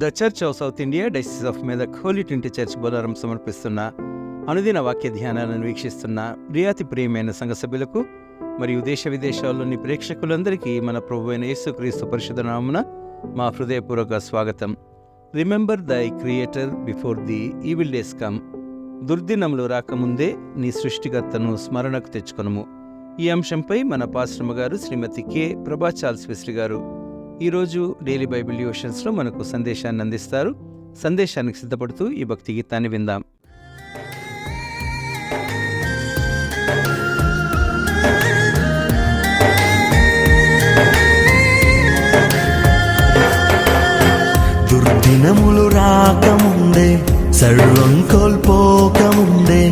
The Church of South India diocese of Medak Holy Trinity Church Bolarum సమర్పిస్తున్న అనుదిన వాక్య ధ్యానాలను వీక్షిస్తున్న ప్రియాతి ప్రియమైన సంఘ సభ్యులకు మరియు దేశ విదేశాల్లోని ప్రేక్షకులందరికీ మన ప్రభువైన యేసుక్రీస్తు పరిశుద్ధ నామమున మా హృదయపూర్వక స్వాగతం. Remember thy creator before the evil days come. దుర్దినములు రాకముందే నీ సృష్టికర్తను స్మరణకు తెచ్చుకొనుము. ఈ అంశంపై మన పాస్టమ్మ గారు శ్రీమతి కె ప్రభా చార్ల్స్ వెస్లీ గారు ఈరోజు డైలీ బైబిల్ డివోషన్స్లో మనకు సందేశాన్ని అందిస్తారు. సందేశానికి సిద్ధపడుతూ ఈ భక్తి గీతాన్ని విందాం. దుర్దినములు రాకముందే, సర్వం కోల్పోకముందే,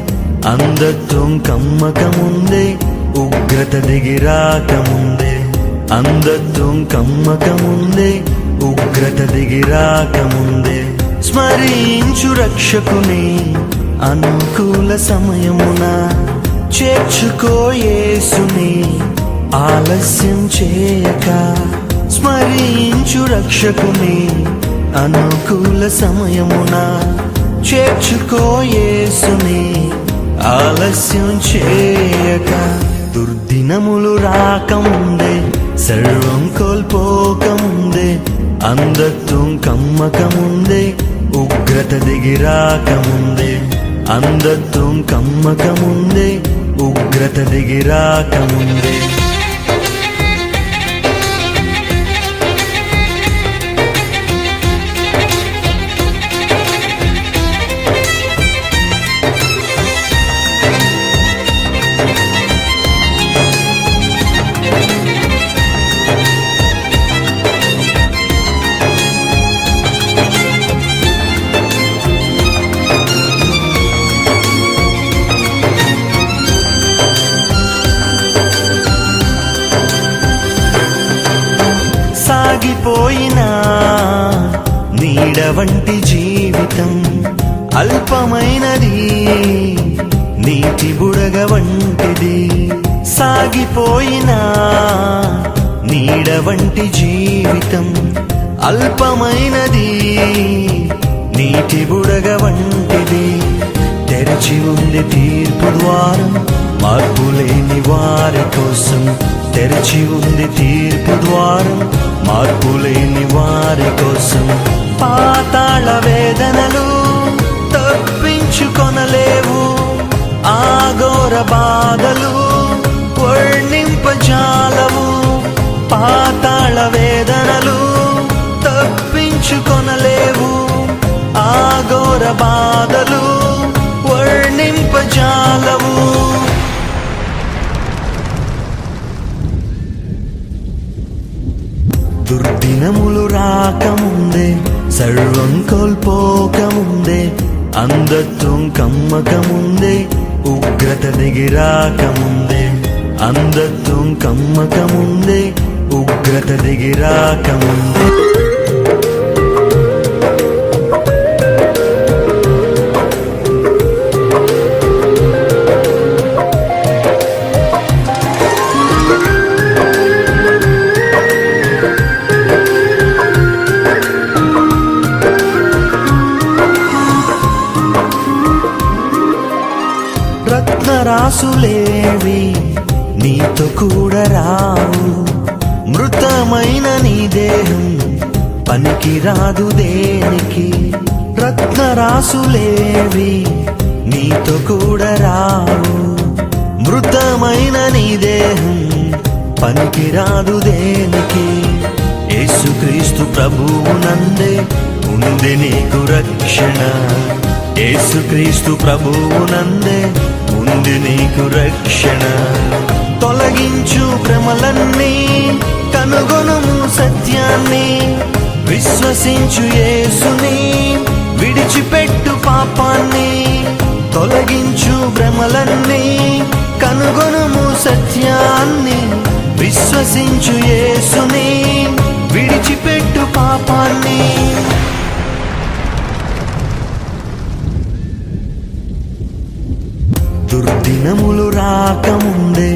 అంధత్వం కమ్మకముందే, ఉగ్రత దిగిరాకముందే, అంధత్వం కమ్మకముందే, ఉగ్రత దిగిరాకముందే, స్మరించు రక్షకుని అనుకూల సమయమున, చేర్చుకో యేసుని ఆలస్యం చేయక. స్మరించు రక్షకుని అనుకూల సమయమున, చేర్చుకో యేసుని ఆలస్యం చేయక. దుర్దినములు రాకముందే, సర్వం కోల్పోకముందే, అంధత్వం కమ్మకముందే, ఉగ్రత దిగిరాకముందే, అంధత్వం కమ్మకముందే, ఉగ్రత దిగిరాకముందే. సాగిపోయినా నీడ వంటి జీవితం అల్పమైనది, నీటి బుడగ వంటిది. సాగిపోయినా నీడ వంటి జీవితం అల్పమైనది, నీటి బుడగ వంటిది. తెరచి ఉంది తీర్పు ద్వారం మార్పులేని వారి కోసం. తెరచి ఉంది తీర్పు ద్వారం మార్పులేని వారి కోసం. పాతాళ వేదనలు తప్పించుకొనలేవు, ఆఘోర బాధలు వర్ణింపజాలవు. పాతాళ వేదనలు తప్పించుకొనలేవు, ఆఘోర బాధలు వర్ణింపజాలవు. దుర్దినములు రాకముందే, సర్వం కోల్పోకముందే, అంధత్వం కమ్మకముందే, ఉగ్రత దిగిరాకముందే, అంధత్వం కమ్మకముందే, ఉగ్రత దిగిరాకముందే. రత్నరాసులేవి నీతో కూడా రావు, మృతమైన నీ దేహం పనికి రాదు దేనికి. రత్నరాసులేవి నీతో కూడా రావు, మృతమైన నీ దేహం పనికి రాదు దేనికి. యేసుక్రీస్తు ప్రభువునందే ఉంది నీకు రక్షణ. యేసుక్రీస్తు ప్రభువునందే ఉంది నీకు రక్షణ. తొలగించు భ్రమలన్నీ, కనుగొనుము సత్యాన్ని, విశ్వసించు యేసుని, విడిచిపెట్టు పాపాన్ని. తొలగించు భ్రమలన్నీ, కనుగొనుము సత్యాన్ని, విశ్వసించు యేసుని, విడిచిపెట్టు పాపాన్ని. దుర్దినములు రాకముందే,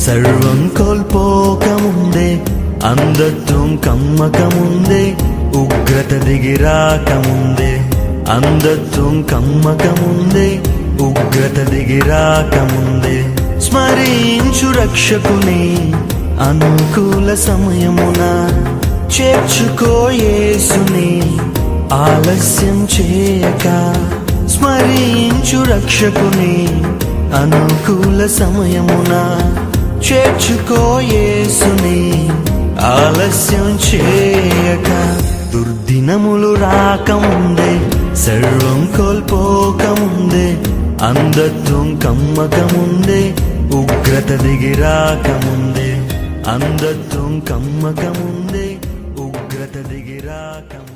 సర్వం కోల్పోకముందే, అంధత్వం కమ్మకముందే, ఉగ్రత దిగిరాకముందే, అంధత్వం కమ్మకముందే, ఉగ్రత దిగిరాకముందే, స్మరించు రక్షకుని అనుకూల సమయమున, చేర్చుకో యేసుని ఆలస్యం చేయక. స్మరించు రక్షకుని అనుకూల సమయమున, చేర్చుకో యేసుని ఆలస్యం చేయక. దుర్దినములు రాకముందే, సర్వం కోల్పోకముందే, అంధత్వం కమ్మకముందే, ఉగ్రత దిగిరాకముందే, అంధత్వం కమ్మకముందే, ఉగ్రత దిగిరాకముందే.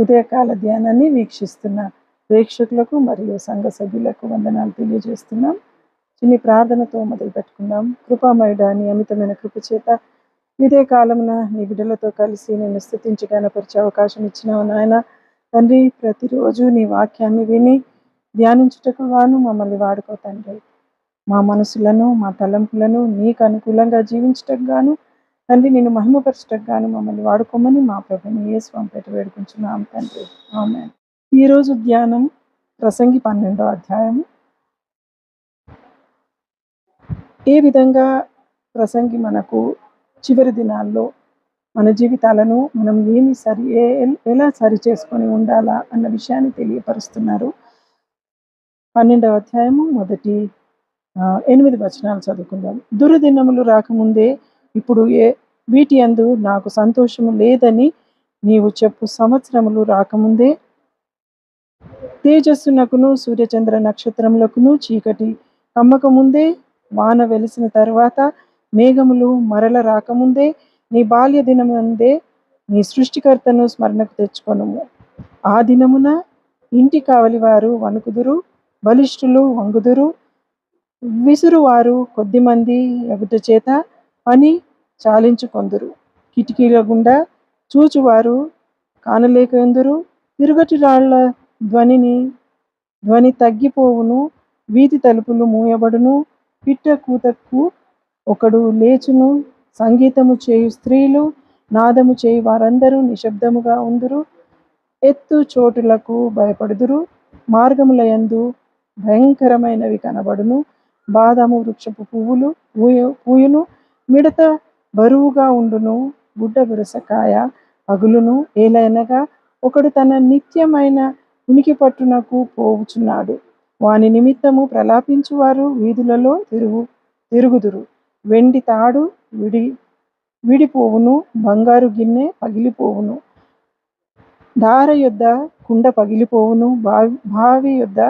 ఉదయకాల ధ్యానాన్ని వీక్షిస్తున్న ప్రేక్షకులకు మరియు సంఘ సభ్యులకు వందనాలు తెలియజేస్తున్నాం. చిన్ని ప్రార్థనతో మొదలు పెట్టుకుందాం. కృపామయుడా, నీ అమితమైన కృప చేత ఇదే కాలమున నీ బిడ్డలతో కలిసి నేను స్తుతించి గణపరిచే అవకాశం ఇచ్చినావు నాయన. తండ్రి, ప్రతిరోజు నీ వాక్యాన్ని విని ధ్యానించుటకు గాను మమ్మల్ని వాడుకో తండ్రి. మా మనసులను, మా తలంపులను నీకు అనుకూలంగా జీవించటకు గాను తండ్రి, నేను మహిమపరచటకు గాను మమ్మల్ని వాడుకోమని మా ప్రభుని యేసు పేట వేడుకుంటున్నాం తండ్రి. ఆమేన్. ఈరోజు ధ్యానం ప్రసంగి 12వ అధ్యాయము. ఏ విధంగా ప్రసంగి మనకు చివరి దినాల్లో మన జీవితాలను మనం ఎలా సరి చేసుకొని ఉండాలా అన్న విషయాన్ని తెలియపరుస్తున్నారు. 12వ అధ్యాయము మొదటి 8 వచనాలు చదువుకుందాం. దుర్దినములు రాకముందే ఇప్పుడు వీటి యందు నాకు సంతోషము లేదని నీవు చెప్పు సంవత్సరములు రాకముందే, తేజస్సునకును సూర్యచంద్ర నక్షత్రములకును చీకటి కమ్మకముందే, వాన వెలిసిన తరువాత మేఘములు మరల రాకముందే, నీ బాల్య దినముందే నీ సృష్టికర్తను స్మరణకు తెచ్చుకొనుము. ఆ దినమున ఇంటి కావలివారు వణుకుదురు, బలిష్ఠులు వంగుదురు, విసురువారు కొద్దిమంది ఎగుట చేత పని చాలించుకొందురు. కిటికీల గుండా చూచువారు కానలేకుందురు. తిరుగటి రాళ్ల ధ్వని తగ్గిపోవును, వీధి తలుపులు మూయబడును, పిట్ట కూతకు ఒకడు లేచును, సంగీతము చేయు స్త్రీలు, నాదము చేయు వారందరూ నిశ్శబ్దముగా ఉందురు, ఎత్తు చోటులకు భయపడుదురు, మార్గములయందు భయంకరమైనవి కనబడును, బాదాము వృక్షపు పువ్వులు పూయును, మిడత బరువుగా ఉండును, గుడ్డ విరసకాయ పగులును. ఏలైనగా ఒకడు తన నిత్యమైన ఉనికి పట్టునకు పోవుచున్నాడు. వాని నిమిత్తము ప్రలాపించువారు వీధులలో తిరుగుదురు. వెండి తాడు విడిపోవును, బంగారు గిన్నె పగిలిపోవును, దార యొద్ద కుండ పగిలిపోవును, బావి యొద్ద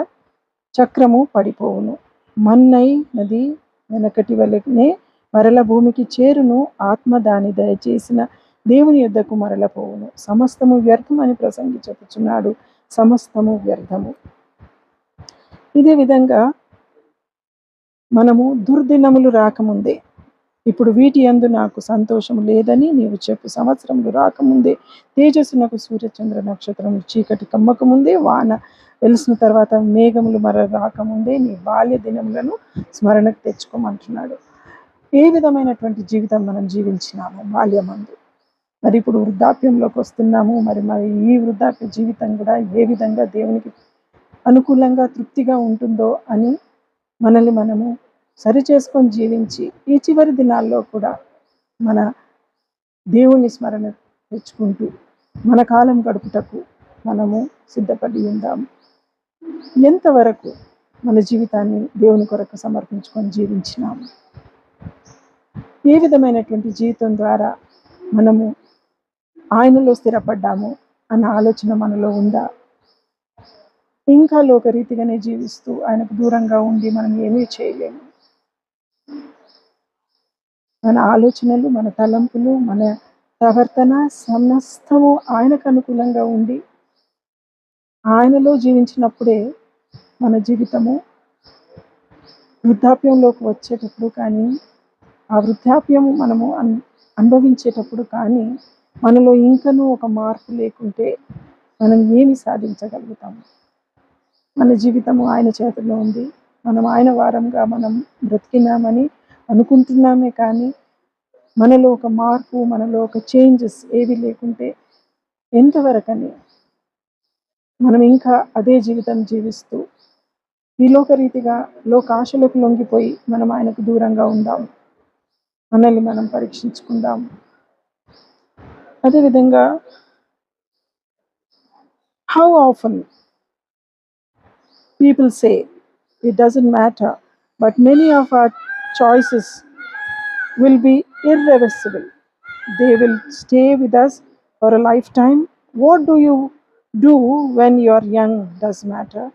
చక్రము పడిపోవును. మన్నై నది వెనకటి వలెనే మరల భూమికి చేరును, ఆత్మ దాని దయచేసిన దేవుని యొద్దకు మరలపోవును. సమస్తము వ్యర్థం అని ప్రసంగి చెప్పుచున్నాడు. సమస్తము వ్యర్థము. ఇదే విధంగా మనము దుర్దినములు రాకముందే, ఇప్పుడు వీటి యందు నాకు సంతోషము లేదని నీవు చెప్పు సంవత్సరములు రాకముందే, తేజస్సునకు సూర్యచంద్ర నక్షత్రము చీకటి కమ్మకముందే, వాన వెలిసిన తర్వాత మేఘములు మరల రాకముందే నీ బాల్య దినములను స్మరణకు తెచ్చుకోమంటున్నాడు. ఏ విధమైనటువంటి జీవితం మనం జీవించినాము బాల్యమందు, మరి ఇప్పుడు వృద్ధాప్యంలోకి వస్తున్నాము. మరి ఈ వృద్ధాప్య జీవితం కూడా ఏ విధంగా దేవునికి అనుకూలంగా తృప్తిగా ఉంటుందో అని మనల్ని మనము సరి చేసుకొని జీవించి ఈ చివరి దినాల్లో కూడా మన దేవుని స్మరణ తెచ్చుకుంటూ మన కాలం గడుపుటకు మనము సిద్ధపడి ఉందాము. ఎంతవరకు మన జీవితాన్ని దేవుని కొరకు సమర్పించుకొని జీవించినాము, ఏ విధమైనటువంటి జీవితం ద్వారా మనము ఆయనలో స్థిరపడ్డాము అన్న ఆలోచన మనలో ఉందా? ఇంకా లోకరీతిగానే జీవిస్తూ ఆయనకు దూరంగా ఉండి మనం ఏమీ చేయలేము. మన ఆలోచనలు, మన తలంపులు, మన ప్రవర్తన సమస్తము ఆయనకు అనుకూలంగా ఉండి ఆయనలో జీవించినప్పుడే మన జీవితము వృద్ధాప్యంలోకి వచ్చేటప్పుడు కానీ, ఆ వృద్ధాప్యము మనము అనుభవించేటప్పుడు కానీ మనలో ఇంకనూ ఒక మార్పు లేకుంటే మనం ఏమి సాధించగలుగుతాము? మన జీవితము ఆయన చేతిలో ఉంది. మనం ఆయన వారంగా మనం బ్రతికినామని అనుకుంటున్నామే కానీ మనలో ఒక మార్పు, మనలో ఒక చేంజెస్ ఏవి లేకుంటే ఎంతవరకని మనం ఇంకా అదే జీవితం జీవిస్తూ ఈ లోకరీతిగా లోకాశలకు లొంగిపోయి మనం ఆయనకు దూరంగా ఉందాం. మనల్ని మనం పరీక్షించుకుందాం. అదేవిధంగా how often people say it doesn't matter, but many of our choices will be irreversible. They will stay with us for a lifetime. What do you do when you're young does matter.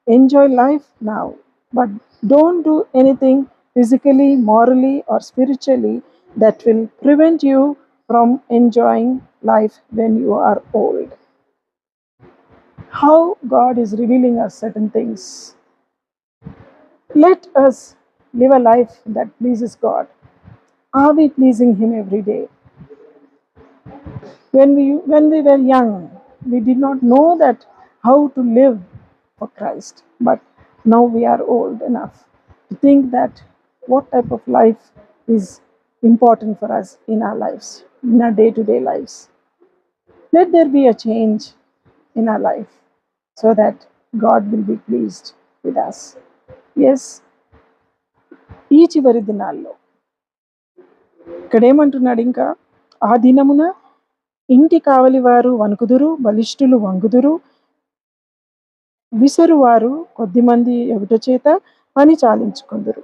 Enjoy life now, but don't do anything physically, morally, or spiritually that will prevent you from enjoying life when you are old. How God is revealing us certain things. Let us live a life that pleases God. Are we pleasing Him every day? When we were young, we did not know that how to live for Christ. But now we are old enough to think that what type of life is important for us in our lives, in our day-to-day lives. Let there be a change in our life so that God will be pleased with us. Yes, ఈ చివరి దినాల్లో ఇక్కడేమంటున్నాడు ఇంకా, ఆ దినమున ఇంటి కావలి వారు వణుకుదురు, బలిష్ఠులు వంగుదురు, విసరువారు కొద్దిమంది ఎగుట చేత పని చాలించుకుందురు.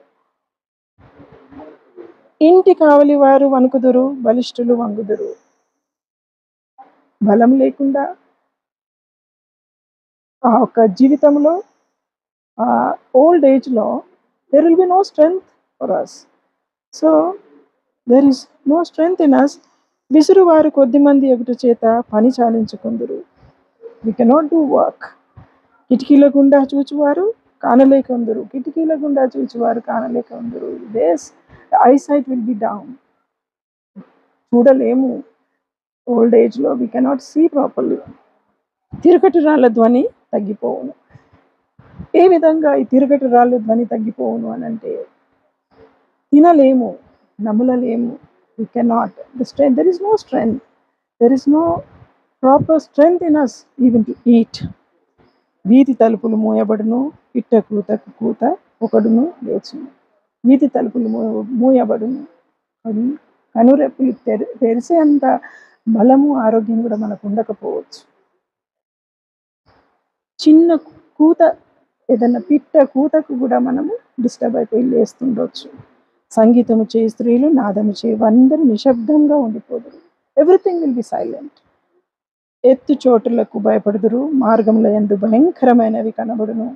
ఇంటి కావలి వారు వణుకుదురు, బలిష్ఠులు వంగుదురు. బలం లేకుండా ఆ ఒక జీవితంలో ఓల్డ్ ఏజ్లో there will be no strength for us. So there is no strength in us. విసురువారు కొద్దిమంది ఎగుట చేత పని చాలించుకుందురు. We cannot do work. కిటికీల గుండా చూచువారు కానలేక ఉందురు. కిటికీల గుండా చూచువారు కానలేక ఉందురు. This eyesight will be down. చూడలేము. ఓల్డ్ ఏజ్లో we cannot see properly. తిరుగటి రాళ్ళ ధ్వని తగ్గిపోవును. ఏ విధంగా ఈ తిరుగటి రాళ్ళ ధ్వని తగ్గిపోవును అని అంటే, తినలేము, నములలేము. We cannot. There is no strength. There is no proper strength in us even to eat. వీధి తలుపులు మూయబడును, పిట్ట కూతకు కూత ఒకడును లేచును. వీధి తలుపులు మూయబడును, కనురెప్పులు తెరిసే అంత బలము, ఆరోగ్యం కూడా మనకు ఉండకపోవచ్చు. చిన్న కూత, ఏదైనా పిట్ట కూతకు కూడా మనము డిస్టర్బ్ అయిపోయి లేస్తుండొచ్చు. సంగీతము చేయి స్త్రీలు, నాదము చేయి అందరూ నిశ్శబ్దంగా ఉండిపోదురు. Everything will be silent. ఎత్తు చోటులకు భయపడుదురు, మార్గంలో యందు భయంకరమైనవి కనబడును.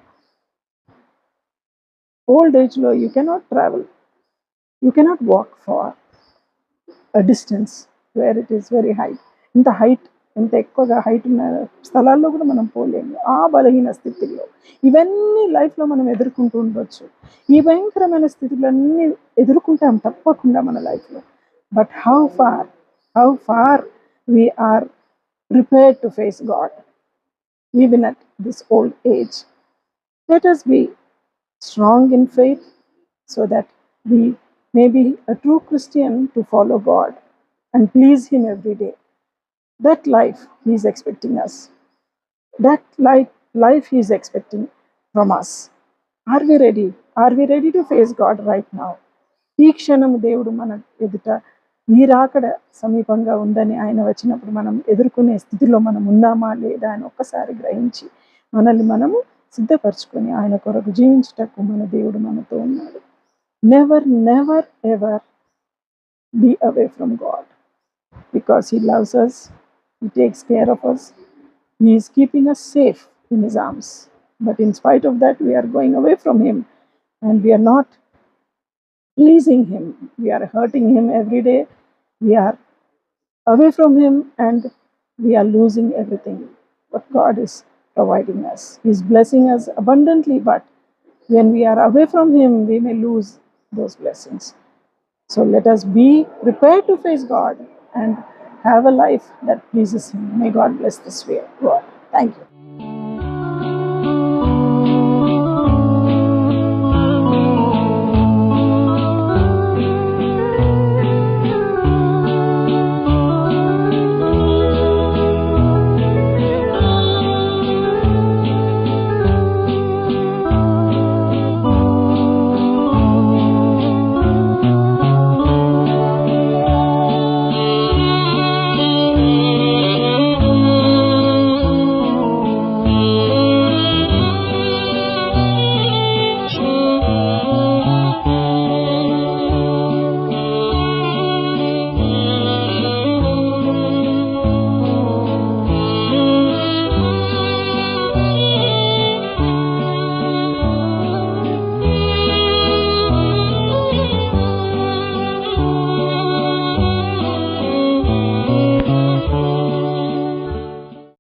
ఓల్డ్ ఏజ్లో you cannot travel, you cannot walk far a distance where it is very high. ఇంత ఎక్కువగా హైట్ ఉన్న స్థలాల్లో కూడా మనం పోలేము. ఆ బలహీన స్థితిలో ఇవన్నీ లైఫ్లో మనం ఎదుర్కొంటూ ఉండవచ్చు. ఈ భయంకరమైన స్థితులన్నీ ఎదుర్కొంటాం తప్పకుండా మన లైఫ్లో. But how far we are prepared to face God even at this old age. Let us be strong in faith so that we may be a true Christian to follow God and please Him every day. That life He is expecting us. That life He is expecting from us. Are we ready? Are we ready to face God right now? ఈ క్షణము దేవుడు మన ఎదుట ఈ రాకడ సమీపంగా ఉందని ఆయన వచ్చినప్పుడు మనం ఎదుర్కొనే స్థితిలో మనం ఉన్నామా లేదా అని ఒక్కసారి గ్రహించి మనల్ని మనము సిద్ధపరచుకొని ఆయన కొరకు జీవించుటకు మన దేవుడు మనతో ఉన్నాడు. Never ever be away from God. because He loves us, He takes care of us, He is keeping us safe in His arms. But in spite of that, we are going away from Him and we are not pleasing Him. We are hurting Him every day. We are away from Him and we are losing everything what God is providing us. He is blessing us abundantly, but when we are away from Him, we may lose those blessings. So let us be prepared to face God and have a life that pleases Him. May God bless this way. God. Thank you.